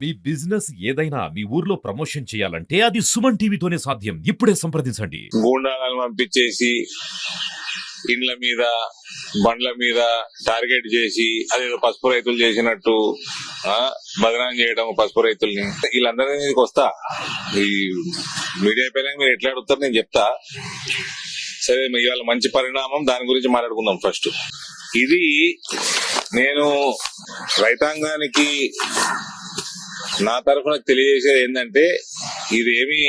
మీ business ఏదైనా మీ ఊర్లో promotion చేయాలంటే అది సుమన్ టీవీతోనే సాధ్యం. ఇప్పుడే సంప్రదించండి. గూండాలను పంపించేసి ఇండ్ల మీద బండ్ల మీద టార్గెట్ చేసి అదేదో పసుపు రైతులు చేసినట్టు బదనాం చేయడం పసుపు రైతుల్ని వీళ్ళందరి మీదకి వస్తా. ఈ మీడియా పైన మీరు ఎట్లా అడుగుతారు నేను చెప్తా. సరే ఇవాళ మంచి పరిణామం, దాని గురించి మాట్లాడుకుందాం. ఫస్ట్ ఇది నేను రైతాంగానికి నా తరఫున తెలియజేసేది ఏంటంటే, ఇదేమి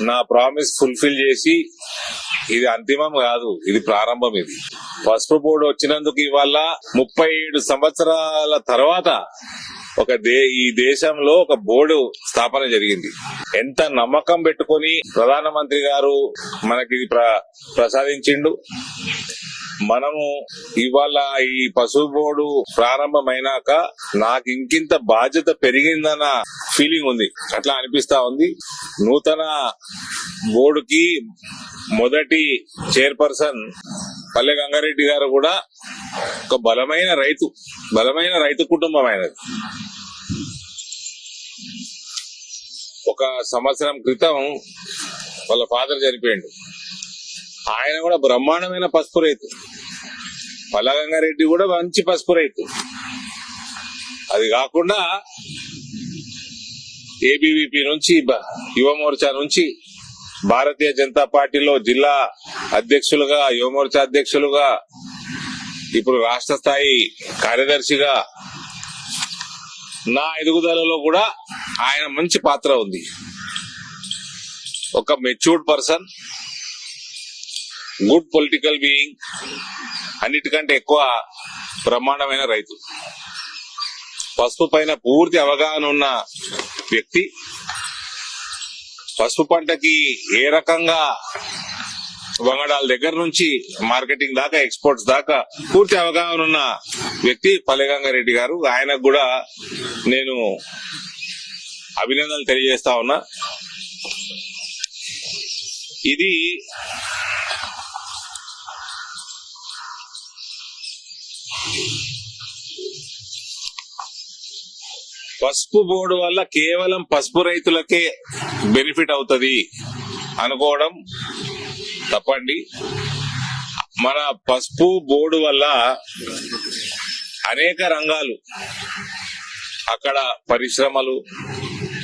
నా ప్రామిస్ ఫుల్ఫిల్ చేసి ఇది అంతిమం కాదు, ఇది ప్రారంభం. ఇది పసుపు బోర్డు వచ్చినందుకు ఇవాళ 37 సంవత్సరాల తర్వాత ఈ దేశంలో ఒక బోర్డు స్థాపన జరిగింది. ఎంత నమ్మకం పెట్టుకొని ప్రధానమంత్రి గారు మనకి ప్రసాదించిండు. మనము ఇవాళ ఈ పసుపు బోర్డు ప్రారంభమైనాక నాకు ఇంకింత బాధ్యత పెరిగిందన్న ఫీలింగ్ ఉంది. అట్లా అనిపిస్తా ఉంది. నూతన బోర్డుకి మొదటి చైర్పర్సన్ పల్లె గంగారెడ్డి గారు కూడా ఒక బలమైన రైతు కుటుంబం ఆయనది. ఒక సంవత్సరం క్రితం వాళ్ళ ఫాదర్ చనిపోయిండు. ఆయన కూడా బ్రహ్మాండమైన పసుపు రైతు. పల్లె గంగారెడ్డి కూడా మంచి పసుపు రైతు. అది కాకుండా ఏబీవీపీ నుంచి, యువ మోర్చా నుంచి భారతీయ జనతా పార్టీలో జిల్లా అధ్యక్షులుగా, యువ మోర్చా అధ్యక్షులుగా, ఇప్పుడు రాష్ట్ర స్థాయి కార్యదర్శిగా నా ఎదుగుదలలో కూడా ఆయన మంచి పాత్ర ఉంది. ఒక matured person, good political being, అన్నిటికంటే ఎక్కువ బ్రహ్మాండమైన రైతు, పసుపు పైన పూర్తి అవగాహన ఉన్న వ్యక్తి, పసుపు పంటకి ఏ రకంగా వంగడాల దగ్గర నుంచి మార్కెటింగ్ దాకా, ఎక్స్పోర్ట్స్ దాకా పూర్తి అవగాహన ఉన్న వ్యక్తి పల్లె గంగారెడ్డి గారు. ఆయనకు కూడా నేను అభినందనలు తెలియజేస్తా ఉన్నా. ఇది పసుపు బోర్డు వల్ల కేవలం పసుపు రైతులకే బెనిఫిట్ అవుతుంది అనుకోవడం తప్పండి. మన పసుపు బోర్డు వల్ల అనేక రంగాలు, అక్కడ పరిశ్రమలు,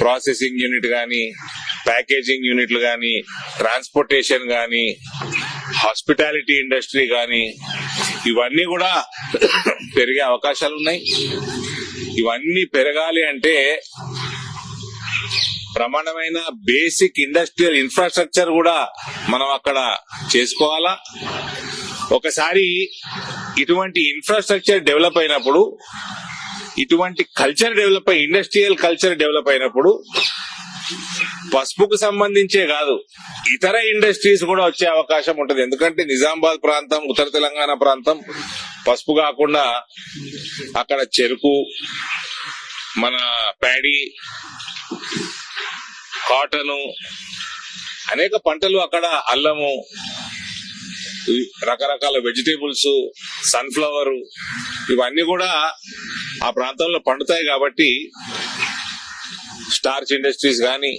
ప్రాసెసింగ్ యూనిట్ గాని, ప్యాకేజింగ్ యూనిట్లు గాని, ట్రాన్స్పోర్టేషన్ గాని, హాస్పిటాలిటీ ఇండస్ట్రీ గాని, ఇవన్నీ కూడా పెరిగే అవకాశాలు ఉన్నాయి. ఇవన్నీ పెరగాలి అంటే ప్రమాణమైన బేసిక్ ఇండస్ట్రియల్ ఇన్ఫ్రాస్ట్రక్చర్ కూడా మనం అక్కడ చేసుకోవాలా. ఒకసారి ఇటువంటి ఇన్ఫ్రాస్ట్రక్చర్ డెవలప్ అయినప్పుడు, ఇటువంటి కల్చర్ డెవలప్ అయి, ఇండస్ట్రియల్ కల్చర్ డెవలప్ అయినప్పుడు పసుపుకు సంబంధించే కాదు, ఇతర ఇండస్ట్రీస్ కూడా వచ్చే అవకాశం ఉంటుంది. ఎందుకంటే నిజామాబాద్ ప్రాంతం, ఉత్తర తెలంగాణ ప్రాంతం పసుపు కాకుండా అక్కడ చెరుకు, మన ప్యాడీ, కాటను, అనేక పంటలు, అక్కడ అల్లము, రకరకాల వెజిటేబుల్స్, సన్ఫ్లవర్, ఇవన్నీ కూడా ఆ ప్రాంతంలో పండుతాయి. కాబట్టి స్టార్చ్ ఇండస్ట్రీస్ గాని,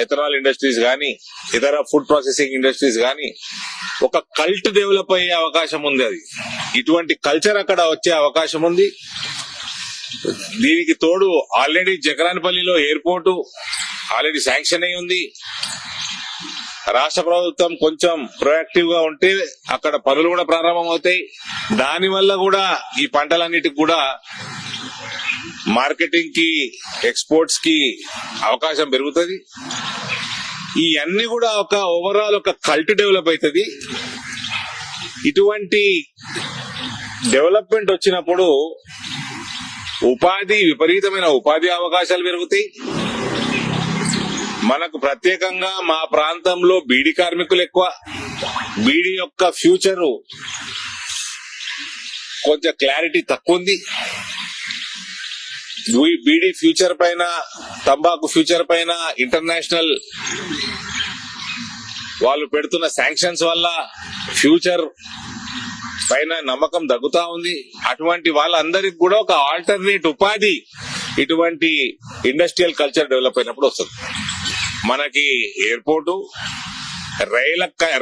ఎథనాల్ ఇండస్ట్రీస్ గాని, ఇతర ఫుడ్ ప్రాసెసింగ్ ఇండస్ట్రీస్ గాని ఒక కల్ట్ డెవలప్ అయ్యే అవకాశం ఉంది. అది ఇటువంటి కల్చర్ అక్కడ వచ్చే అవకాశం ఉంది. దీనికి తోడు ఆల్రెడీ జగరాన్పల్లిలో ఎయిర్పోర్టు ఆల్రెడీ శాంక్షన్ అయి ఉంది. రాష్ట్ర ప్రభుత్వం కొంచెం ప్రొయాక్టివ్ గా ఉంటే అక్కడ పనులు కూడా ప్రారంభం అవుతాయి. దానివల్ల కూడా ఈ పంటలన్నిటికి కూడా మార్కెటింగ్ కి, ఎక్స్పోర్ట్స్ కి అవకాశం పెరుగుతుంది. ఈ అన్ని కూడా ఒక ఓవరాల్ ఒక కల్ట్ డెవలప్ అవుతుంది. ఇటువంటి డెవలప్మెంట్ వచ్చినప్పుడు విపరీతమైన ఉపాధి అవకాశాలు పెరుగుతాయి. మనకు ప్రత్యేకంగా మా ప్రాంతంలో బీడీ కార్మికులు ఎక్కువ. బీడీ యొక్క ఫ్యూచరు కొంచెం క్లారిటీ తక్కువ ఉంది. బీడీ ఫ్యూచర్ పైన, తంబాకు ఫ్యూచర్ పైన ఇంటర్నేషనల్ వాళ్ళు పెడుతున్న శాంక్షన్స్ వల్ల ఫ్యూచర్ పైన నమ్మకం తగ్గుతా ఉంది. అటువంటి వాళ్ళందరికి కూడా ఒక ఆల్టర్నేట్ ఉపాధి ఇటువంటి ఇండస్ట్రియల్ కల్చర్ డెవలప్ అయినప్పుడు వస్తుంది. మనకి airport,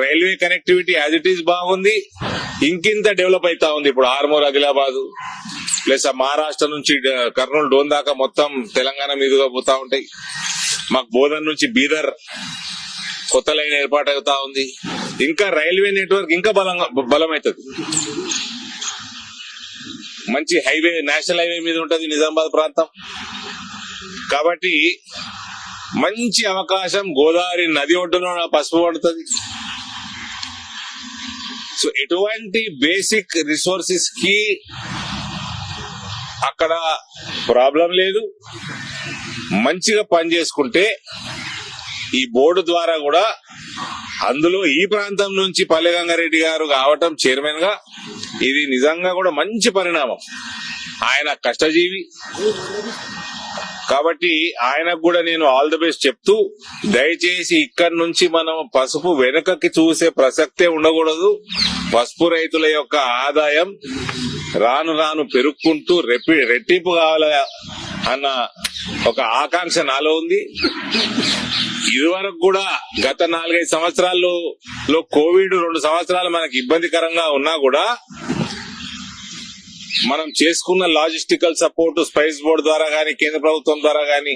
railway connectivity as it is బాగుంది, ఇంకింత డెవలప్ అవుతా ఉంది. ఇప్పుడు ఆర్మూర్ ఆదిలాబాద్ ప్లస్ మహారాష్ట్ర నుంచి కర్నూలు డోన్ దాకా మొత్తం తెలంగాణ మీదుగా పోతా ఉంటాయి. మాకు బోధన్ నుంచి బీదర్ కొత్త లైన్ ఏర్పాటు అవుతా ఉంది. ఇంకా రైల్వే నెట్వర్క్ ఇంకా బలమవుతుంది. మంచి హైవే, నేషనల్ హైవే మీద ఉంటది నిజామాబాద్ ప్రాంతం. కాబట్టి మంచి అవకాశం. గోదావరి నది ఒడ్డున పసుపు పడుతుంది. సో ఎటువంటి బేసిక్ రిసోర్సెస్ కి అక్కడ ప్రాబ్లం లేదు. మంచిగా పని చేసుకుంటే ఈ బోర్డు ద్వారా కూడా, అందులో ఈ ప్రాంతం నుంచి పల్లె గంగారెడ్డి గారు కావటం చైర్మన్ గా, ఇది నిజంగా కూడా మంచి పరిణామం. ఆయన కష్టజీవి కాబట్టి ఆయనకు కూడా నేను ఆల్ ది బెస్ట్ చెప్తూ, దయచేసి ఇక్కడి నుంచి మనం పసుపు వెనుకకి చూసే ప్రసక్తే ఉండకూడదు. పసుపు రైతుల యొక్క ఆదాయం రాను రాను పెరుక్కుంటూ రెట్టింపు కావాలి అన్న ఒక ఆకాంక్ష నాలో ఉంది. ఇదివరకు కూడా గత 4-5 సంవత్సరాల్లో కోవిడ్ 2 సంవత్సరాలు మనకి ఇబ్బందికరంగా ఉన్నా కూడా మనం చేసుకున్న లాజిస్టికల్ సపోర్ట్ స్పైస్ బోర్డు ద్వారా గానీ, కేంద్ర ప్రభుత్వం ద్వారా గానీ,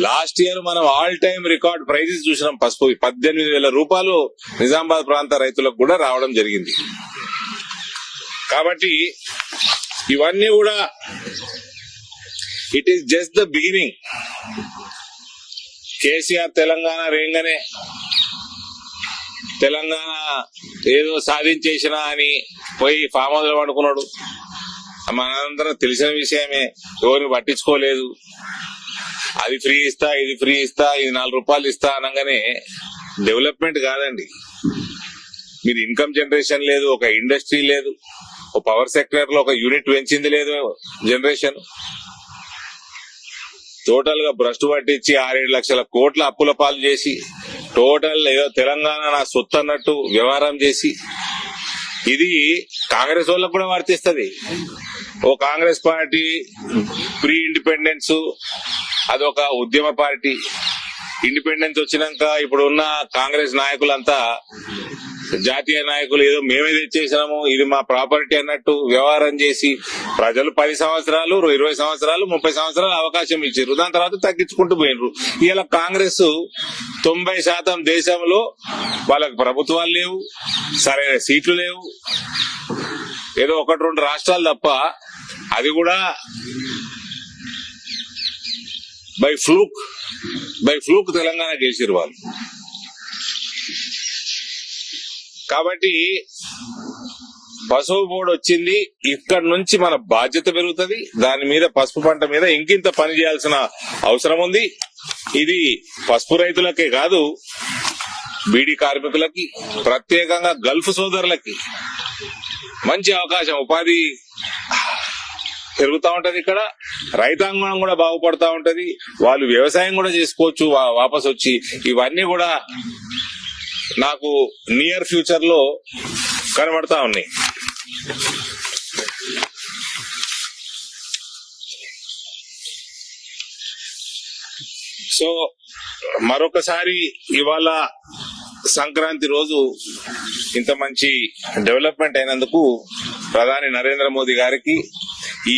లాస్ట్ ఇయర్ మనం ఆల్ టైమ్ రికార్డ్ ప్రైజెస్ చూసినాం. పసుపు 18,000 రూపాయలు నిజామాబాద్ ప్రాంత రైతులకు కూడా రావడం జరిగింది. కాబట్టి ఇవన్నీ కూడా it is just the beginning. KCR Telangana రేంగానే తెలంగాణ ఏదో సాధించేసినా అని పోయి ఫామ్ హౌస్ లో పడుకున్నాడు. మనందరం తెలిసిన విషయమే, ఎవరిని పట్టించుకోలేదు. అది ఫ్రీ ఇస్తా, ఇది ఫ్రీ ఇస్తా, ఇది 4 రూపాయలు ఇస్తా అనగానే డెవలప్మెంట్ కాదండి. మీరు ఇన్కమ్ జనరేషన్ లేదు, ఒక ఇండస్ట్రీ లేదు, ఒక పవర్ సెక్టర్ లో ఒక యూనిట్ పెంచింది లేదు జనరేషన్. టోటల్ గా భ్రష్టు పట్టించి 6-7 లక్షల కోట్ల అప్పుల పాలు చేసి, టోటల్ ఏదో తెలంగాణ నా సొత్తు అన్నట్టు వ్యవహారం చేసి, ఇది కాంగ్రెస్ వాళ్ళకు కూడా వర్తిస్తుంది. ఓ కాంగ్రెస్ పార్టీ ప్రీ ఇండిపెండెన్స్ అదొక ఉద్యమ పార్టీ. ఇండిపెండెన్స్ వచ్చినాక ఇప్పుడు ఉన్న కాంగ్రెస్ నాయకులంతా జాతీయ నాయకులు ఏదో మేమే తెచ్చేసినాము, ఇది మా ప్రాపర్టీ అన్నట్టు వ్యవహారం చేసి ప్రజలు 10 సంవత్సరాలు, 20 సంవత్సరాలు, 30 సంవత్సరాలు అవకాశం ఇచ్చారు. దాని తర్వాత తగ్గించుకుంటూ పోయినరు. ఇలా కాంగ్రెస్ 90% దేశంలో వాళ్ళకి ప్రభుత్వాలు లేవు, సరైన సీట్లు లేవు. ఏదో 1-2 రాష్ట్రాలు తప్ప, అది కూడా బై ఫ్లూక్ తెలంగాణ గెలిచారు వాళ్ళు. కాబట్టి పసుపు బోర్డు వచ్చింది, ఇక్కడి నుంచి మన బాధ్యత పెరుగుతుంది. దాని మీద పసుపు పంట మీద ఇంకింత పని చేయాల్సిన అవసరం ఉంది. ఇది పసుపు రైతులకే కాదు, బీడీ కార్మికులకి, ప్రత్యేకంగా గల్ఫ్ సోదరులకి మంచి అవకాశం, ఉపాధి పెరుగుతా ఉంటది. ఇక్కడ రైతాంగం కూడా బాగుపడతా ఉంటది. వాళ్ళు వ్యవసాయం కూడా చేసుకోవచ్చు వాపస్ వచ్చి. ఇవన్నీ కూడా నాకు నియర్ ఫ్యూచర్ లో కనబడతా ఉన్నాయి. సో మరొకసారి ఇవాళ సంక్రాంతి రోజు ఇంత మంచి డెవలప్మెంట్ అయినందుకు ప్రధాని నరేంద్ర మోదీ గారికి,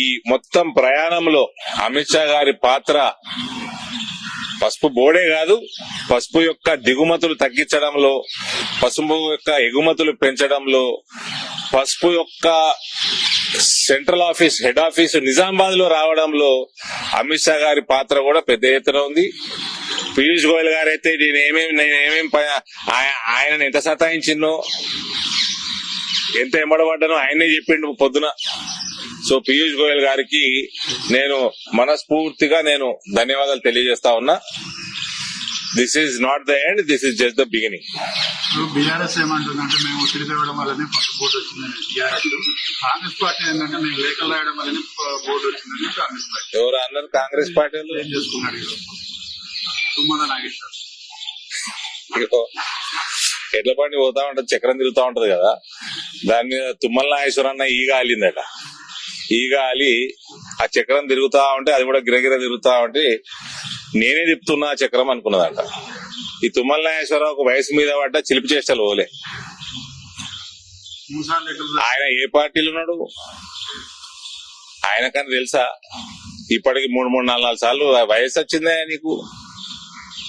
ఈ మొత్తం ప్రయాణంలో అమిత్ షా గారి పాత్ర పసుపు బోర్డే కాదు, పసుపు యొక్క దిగుమతులు తగ్గించడంలో, పసుపు యొక్క ఎగుమతులు పెంచడంలో, పసుపు యొక్క central office, head office Nizamabad లో రావడంలో అమిత్ షా గారి పాత్ర కూడా పెద్ద ఎత్తున ఉంది. పీయూష్ గోయల్ గారైతే నేనేమేం ఆయన ఎంత సతాయించినో, ఎంత ఎమ్మడబడ్డానో ఆయనే చెప్పిండు పొద్దున. సో పీయూష్ గోయల్ గారికి నేను మనస్ఫూర్తిగా ధన్యవాదాలు తెలియజేస్తా ఉన్నా. This is not the end, this is just the beginning. BRS ఏమంటుందంటే మేము ఒత్తిడి తేవడం వల్లనే పసుపు బోర్డు వచ్చిందని టీఆర్ఎస్. కాంగ్రెస్ పార్టీ ఏంటంటే మేము లేఖలు రాయడం వల్లనే బోర్డు వచ్చిందని కాంగ్రెస్ పార్టీ. ఎవరు అన్నారు? కాంగ్రెస్ పార్టీ ఏం చేసుకున్నాడు తుమ్మల నాగేశ్వర్. ఎడ్ల బండి పోతా ఉంటది, చక్రం తిరుగుతా ఉంటది కదా, దాని మీద తుమ్మల నాగేశ్వర అన్న ఈగ అల్లిందట. ఈ గాలి ఆ చక్రం తిరుగుతా ఉంటే అది కూడా గిరగిర తిరుగుతా ఉంటే నేనే తిప్పుతున్నా ఆ చక్రం అనుకున్నదంట. ఈ తుమ్మల నాగేశ్వరరావు వయసు మీద పడ్డ చిలిపి చేష్టలు పోలే. 3 సార్లు ఎక్కడ ఆయన ఏ పార్టీలో ఉన్నాడు ఆయనకని తెలుసా? ఇప్పటికి 3-4 సార్లు వయసు వచ్చిందా నీకు?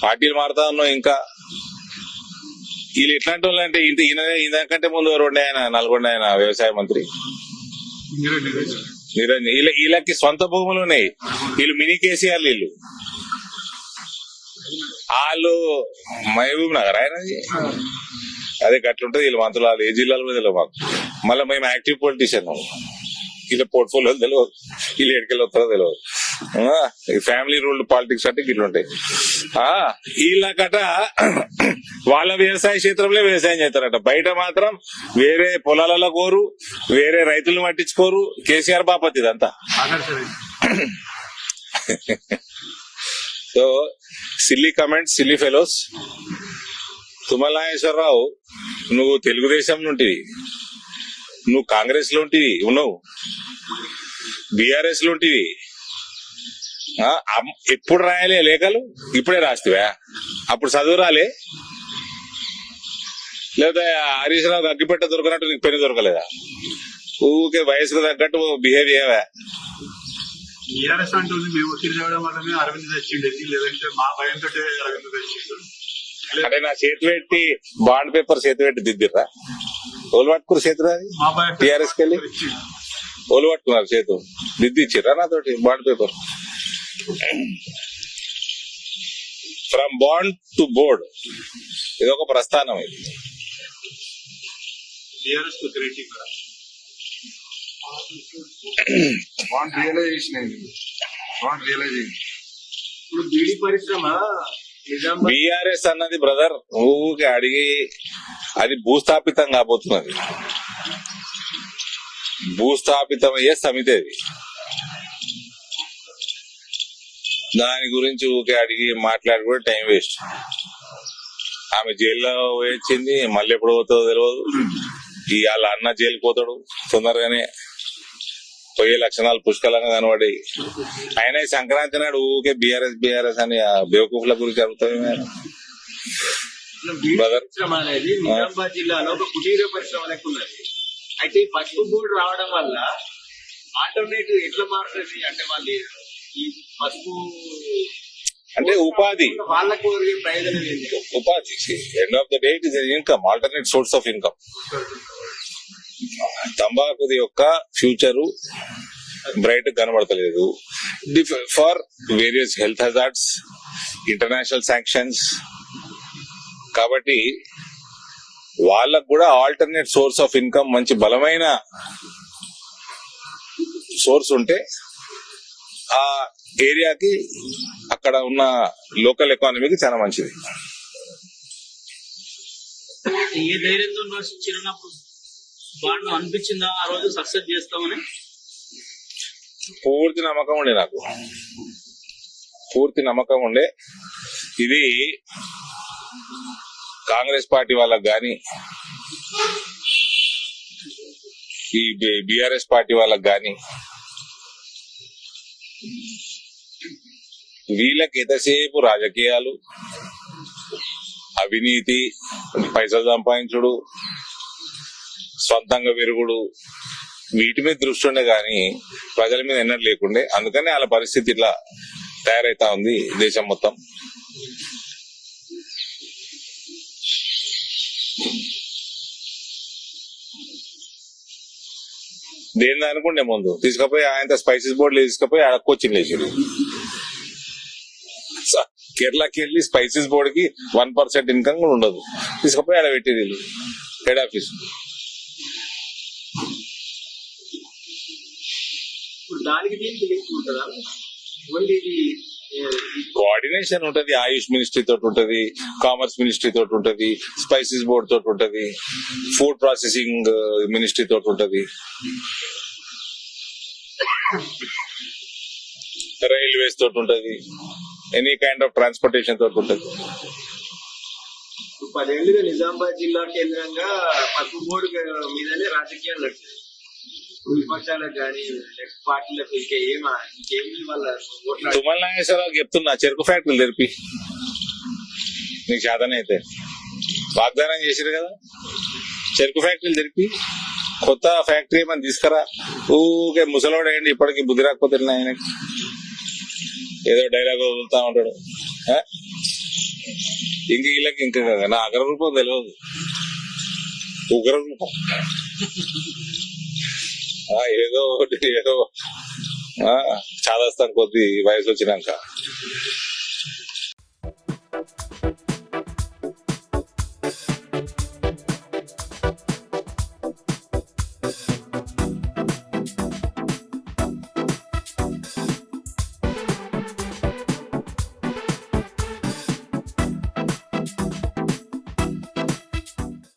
పార్టీలు మారుతా ఉన్నావు ఇంకా. వీళ్ళు ఎట్లాంటి వాళ్ళు అంటే ఈయనకంటే ముందు ఎవరు ఆయన నల్గొండ ఆయన వ్యవసాయ మంత్రి నిరంజన్. వీళ్ళకి సొంత భూములు ఉన్నాయి. వీళ్ళు మినీ కేసీఆర్. వాళ్ళు మహబూబ్ నగర్ ఆయనది. అదే గట్లుంటది వీళ్ళు మంత్రులు. వాళ్ళు ఏ జిల్లాలో కూడా తెలియదు మాకు. మళ్ళీ మేము యాక్టివ్ పొలిటీషియన్. వీళ్ళ పోర్ట్ఫోలియోలు తెలియదు, వీళ్ళు ఎడికెళ్ళి వస్తారో తెలియదు. ఫ్యామిలీ రూల్డ్ పాలిటిక్స్ అంటే ఇట్లుంటాయి. వీళ్ళకట వాళ్ళ వ్యవసాయ క్షేత్రంలో వ్యవసాయం చేస్తారట. బయట మాత్రం వేరే పొలాలలో కోరు, వేరే రైతులను పట్టించుకోరు. కేసీఆర్ బాపతి ఇదంతా. So silly comments, silly fellows. Tummala Nageswara Rao, నువ్వు తెలుగుదేశం నుంటివి, నువ్వు కాంగ్రెస్ లో ఉన్నావు, బీఆర్ఎస్ లో ఉంటివి. ఎప్పుడు రాయాలే లేఖలు? ఇప్పుడే రాస్తావా? అప్పుడు చదువు రాలే? లేదా హరీష్ రావు అగ్గిపెట్ట దొరకనట్టు నీకు పెన్ను దొరకలేదా? ఊకే వయసుకు తగ్గట్టు బిహేవ్ చేయవా? టీఆర్ఎస్ అంటుంది మేము ఒత్తిడి చేయడం వల్లనే అరవింద్ తెచ్చిండేది, లేదంటే మా భయంతో అరవింద్ తెచ్చిండు. అంటే నా చేతి పెట్టి బాండ్ పేపర్ చేతి పెట్టి దిద్దిర్రా? ఓలు పట్టుకురు చేతులు. అది మా భయం టీఆర్ఎస్ కి వెళ్ళి ఓలు పట్టుకున్నారు చేతు దిద్ది ఇచ్చిర్రా నాతోటి bond paper. From bond to board, ఇది ఒక ప్రస్థానం. ఇది టీఆర్ఎస్ కు క్రిటిక్ ఇప్పుడు బీడీ పరిశ్రమ బీఆర్ఎస్ అన్నది బ్రదర్ ఊకే అడిగి అది భూస్థాపితం కాబోతున్నది. భూస్థాపితమయ్యే సమితి అది. దాని గురించి ఊకే అడిగి మాట్లాడి కూడా టైం వేస్ట్. ఆమె జైల్లో వచ్చింది, మళ్ళీ ఎప్పుడు పోతుందో తెలియదు. వాళ్ళ అన్న జైలుకి పోతాడు తొందరగానే. పోయే లక్షణాలు పుష్కలంగా కనబడి ఆయన సంక్రాంతి నాడు ఊకే బీఆర్ఎస్ అని బేవకూఫ్ల గురించి అడుగుతాయి. పరిశ్రమ అనేది నిజామాబాద్ జిల్లాలో ఒక కుటీర పరిశ్రమ లెక్క ఉన్నది. అయితే ఈ పసుపు బోర్డు రావడం వల్ల ఆల్టర్నేటివ్ ఎట్లా మారుతుంది అంటే వాళ్ళు ఈ పసుపు అంటే ఉపాధి, వాళ్ళకు ప్రయోజనం ఏంటి? ఉపాధి. End of the day it is income, alternate source of income. తంబాకుది యొక్క ఫ్యూచరు బ్రైట్ కనబడతలేదు. For various health hazards, international sanctions. కాబట్టి వాళ్ళకు కూడా ఆల్టర్నేట్ సోర్స్ ఆఫ్ ఇన్కమ్, మంచి బలమైన సోర్స్ ఉంటే ఆ ఏరియాకి, అక్కడ ఉన్న లోకల్ ఎకానమీకి చాలా మంచిది. ఏ ధైర్యంతో చిరునప్పుడు బాండ్ అనిపించిందా ఆ రోజు సక్సెస్ చేస్తామని? పూర్తి నమ్మకం ఉండే, నాకు పూర్తి నమ్మకం ఉండే. ఇది కాంగ్రెస్ పార్టీ వాళ్ళకి గాని, ఈ బీఆర్ఎస్ పార్టీ వాళ్ళకి గాని, వీళ్ళకి ఎంతసేపు రాజకీయాలు, అవినీతి, పైసలు సంపాదించుడు, సొంతంగా పెరుగుడు, వీటి మీద దృష్టి ఉండే గాని ప్రజల మీద ఎన్నడూ లేకుండే. అందుకని వాళ్ళ పరిస్థితి ఇట్లా తయారైతా ఉంది దేశం మొత్తం. దేని అనుకుంటే ముందు తీసుకపోయి ఆయన స్పైసెస్ బోర్డులు తీసుకుపోయి ఆడ కోచింగ్ వేసాడు. కేరళకి వెళ్ళి స్పైసెస్ బోర్డు కి 1% ఇన్కమ్ కూడా ఉండదు. తీసుకుపోయి ఆడ పెట్టేది హెడ్ ఆఫీస్. దానికి దీనికి లింక్ ఉంటుందా? కోఆర్డినేషన్ ఉంటది. ఆయుష్ మినిస్ట్రీ తోటి ఉంటది, కామర్స్ మినిస్ట్రీ తోటి ఉంటది, స్పైసెస్ బోర్డు తోటి ఉంటది, ఫుడ్ ప్రాసెసింగ్ మినిస్ట్రీ తోటి ఉంటది, రైల్వేస్ తోటి ఉంటది, ఎనీ కైండ్ ఆఫ్ ట్రాన్స్పోర్టేషన్ తోటి ఉంటది. 10 ఏళ్లుగా నిజామాబాద్ జిల్లా కేంద్రంగా పసుపు బోర్డు మీదనే రాజకీయాలు నడిచాయి. విపక్షాలకు కానీ నెక్స్ట్ పార్టీలకు ఇంకేమి వాళ్ళ ఓట్లు తుమ్మల నాగేశ్వరరావు చెప్తున్నా చెరుకు ఫ్యాక్టరీలు తెరిపి నీకు చేతనైతే వాగ్దానం చేసిరు కదా చెరుకు ఫ్యాక్టరీలు తెరిపి కొత్త ఫ్యాక్టరీ ఏమని తీసుకురా ఊకే ముసలోడు అయ్యండి ఇప్పటికి బుద్ధి రాకపోతే ఆయనకి ఏదో డైలాగ్ వదులుతా ఉంటాడు ఆ? ఇంక వీళ్ళకి ఇంకా నా అగ్ర రూపం తెలియదు ఉగ్ర రూపం ఏదో ఒకటి ఏదో చాదస్తాను కొద్ది వయసు వచ్చినాక